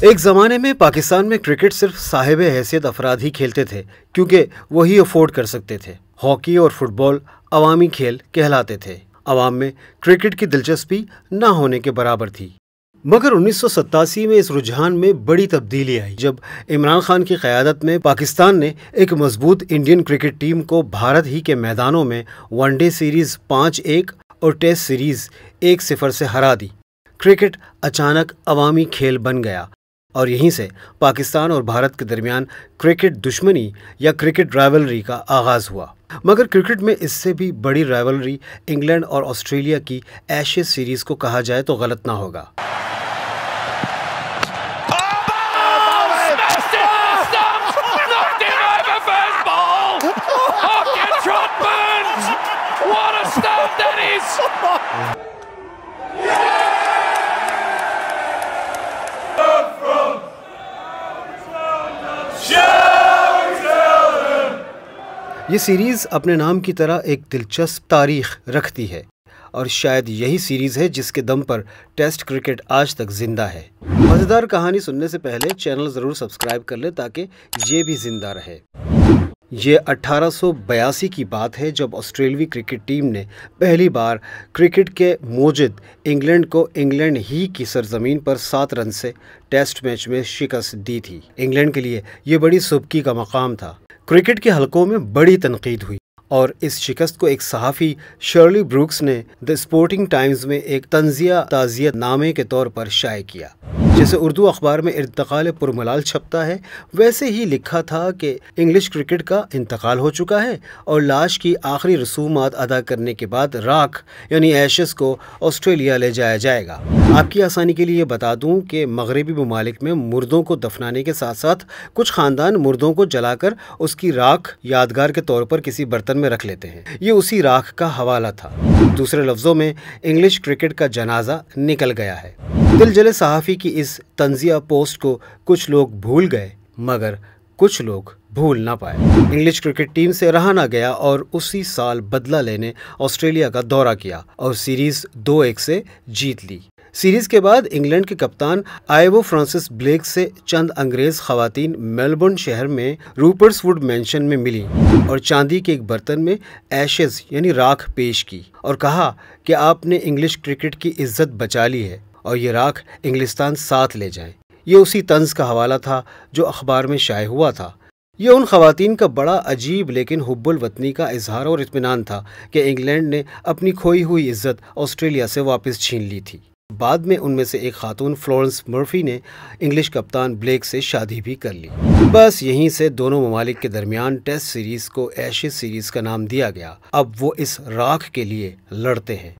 एक ज़माने में पाकिस्तान में क्रिकेट सिर्फ साहिब हैसियत अफराद ही खेलते थे, क्योंकि वही अफोर्ड कर सकते थे। हॉकी और फुटबॉल अवामी खेल कहलाते थे। अवाम में क्रिकेट की दिलचस्पी ना होने के बराबर थी। मगर 1987 में इस रुझान में बड़ी तब्दीली आई, जब इमरान खान की क़यादत में पाकिस्तान ने एक मजबूत इंडियन क्रिकेट टीम को भारत ही के मैदानों में वनडे सीरीज़ 5-1 और टेस्ट सीरीज़ 1-0 से हरा दी। क्रिकेट अचानक अवामी खेल बन गया और यहीं से पाकिस्तान और भारत के दरमियान क्रिकेट दुश्मनी या क्रिकेट राइवलरी का आगाज़ हुआ। मगर क्रिकेट में इससे भी बड़ी राइवलरी इंग्लैंड और ऑस्ट्रेलिया की एशेज सीरीज़ को कहा जाए तो गलत ना होगा। ये सीरीज़ अपने नाम की तरह एक दिलचस्प तारीख रखती है और शायद यही सीरीज़ है जिसके दम पर टेस्ट क्रिकेट आज तक ज़िंदा है। मज़ेदार कहानी सुनने से पहले चैनल ज़रूर सब्सक्राइब कर ले ताकि ये भी ज़िंदा रहे। ये 1882 की बात है जब ऑस्ट्रेलवी क्रिकेट टीम ने पहली बार क्रिकेट के मोजिद इंग्लैंड को इंग्लैंड ही की सरजमीन पर 7 रन से टेस्ट मैच में शिकस्त दी थी। इंग्लैंड के लिए ये बड़ी सुबकी का मकाम था। क्रिकेट के हलकों में बड़ी तनकीद हुई और इस शिकस्त को एक सहाफ़ी शर्ली ब्रूक्स ने द स्पोर्टिंग टाइम्स में एक तंज़िया ताज़ियत नामे के तौर पर शाये किया। जैसे उर्दू अखबार में इर्तकाल पुरमलाल छपता है, वैसे ही लिखा था कि इंग्लिश क्रिकेट का इंतकाल हो चुका है और लाश की आखिरी रसूमात अदा करने के बाद राख यानी एशेस को ऑस्ट्रेलिया ले जाया जाएगा। आपकी आसानी के लिए बता दूं कि मगरबी ममालिक में मुर्दों को दफनाने के साथ साथ कुछ ख़ानदान मुर्दों को जलाकर उसकी राख यादगार के तौर पर किसी बर्तन में रख लेते हैं। ये उसी राख का हवाला था। दूसरे लफ्ज़ों में इंग्लिश क्रिकेट का जनाजा निकल गया है। दिल जले सहाफ़ी की इस तंज़िया पोस्ट को कुछ लोग भूल गए, मगर कुछ लोग भूल ना पाए। इंग्लिश क्रिकेट टीम से रहा ना गया और उसी साल बदला लेने ऑस्ट्रेलिया का दौरा किया और सीरीज़ 2-1 से जीत ली। सीरीज़ के बाद इंग्लैंड के कप्तान आइवो फ्रांसिस ब्लेक से चंद अंग्रेज़ ख़वातीन मेलबर्न शहर में रूपर्ट्सवुड मैंशन में मिली और चांदी के एक बर्तन में एशेज़ यानी राख पेश की और कहा कि आपने इंग्लिश क्रिकेट की इज्जत बचा ली है और ये राख इंग्लिस्तान साथ ले जाएं। ये उसी तंज़ का हवाला था जो अखबार में शाये हुआ था। ये उन ख़वातीन का बड़ा अजीब लेकिन हुब्बुल वतनी का इजहार और इत्मीनान था कि इंग्लैंड ने अपनी खोई हुई इज्जत ऑस्ट्रेलिया से वापस छीन ली थी। बाद में उनमें से एक खातून फ्लोरेंस मर्फी ने इंग्लिश कप्तान ब्लेक से शादी भी कर ली। बस यहीं से दोनों ममालिक के दरमियान टेस्ट सीरीज़ को एशेज सीरीज़ का नाम दिया गया। अब वो इस राख के लिए लड़ते हैं।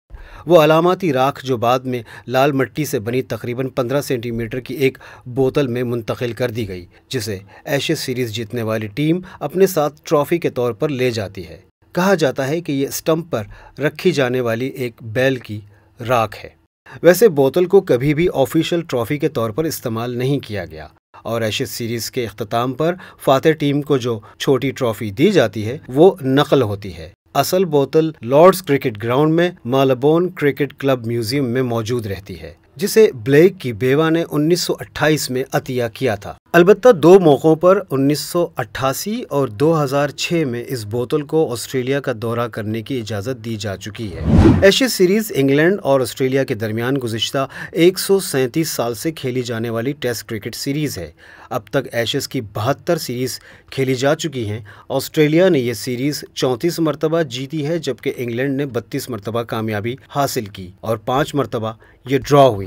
वो अलामाती राख जो बाद में लाल मिट्टी से बनी तकरीबन 15 सेंटीमीटर की एक बोतल में मुंतकिल कर दी गई, जिसे एशेज सीरीज़ जीतने वाली टीम अपने साथ ट्रॉफ़ी के तौर पर ले जाती है। कहा जाता है कि ये स्टंप पर रखी जाने वाली एक बैल की राख है। वैसे बोतल को कभी भी ऑफिशियल ट्रॉफ़ी के तौर पर इस्तेमाल नहीं किया गया और एशेज सीरीज़ के अख्ताम पर फातेह टीम को जो छोटी ट्रॉफ़ी दी जाती है वो नकल होती है। असल बोतल लॉर्ड्स क्रिकेट ग्राउंड में मालबोर्न क्रिकेट क्लब म्यूजियम में मौजूद रहती है, जिसे ब्लेक की बेवा ने 1928 में अतिया किया था। अलबत्ता 2 मौक़ों पर 1988 और 2006 में इस बोतल को ऑस्ट्रेलिया का दौरा करने की इजाज़त दी जा चुकी है। एशेज सीरीज़ इंग्लैंड और ऑस्ट्रेलिया के दरमियान गुज़िश्ता 137 साल से खेली जाने वाली टेस्ट क्रिकेट सीरीज़ है। अब तक एशेज की 72 सीरीज़ खेली जा चुकी हैं। ऑस्ट्रेलिया ने यह सीरीज़ 34 मरतबा जीती है, जबकि इंग्लैंड ने 32 मरतबा कामयाबी हासिल की और 5 मरतबा ये ड्रॉ हुई।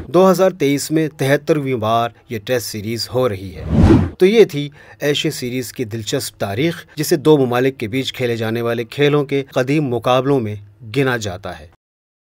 2023 में 73वीं बार ये टेस्ट सीरीज़ हो रही है। तो ये थी एशेज सीरीज़ की दिलचस्प तारीख़, जिसे 2 ममालिक के बीच खेले जाने वाले खेलों के कदीम मुकाबलों में गिना जाता है।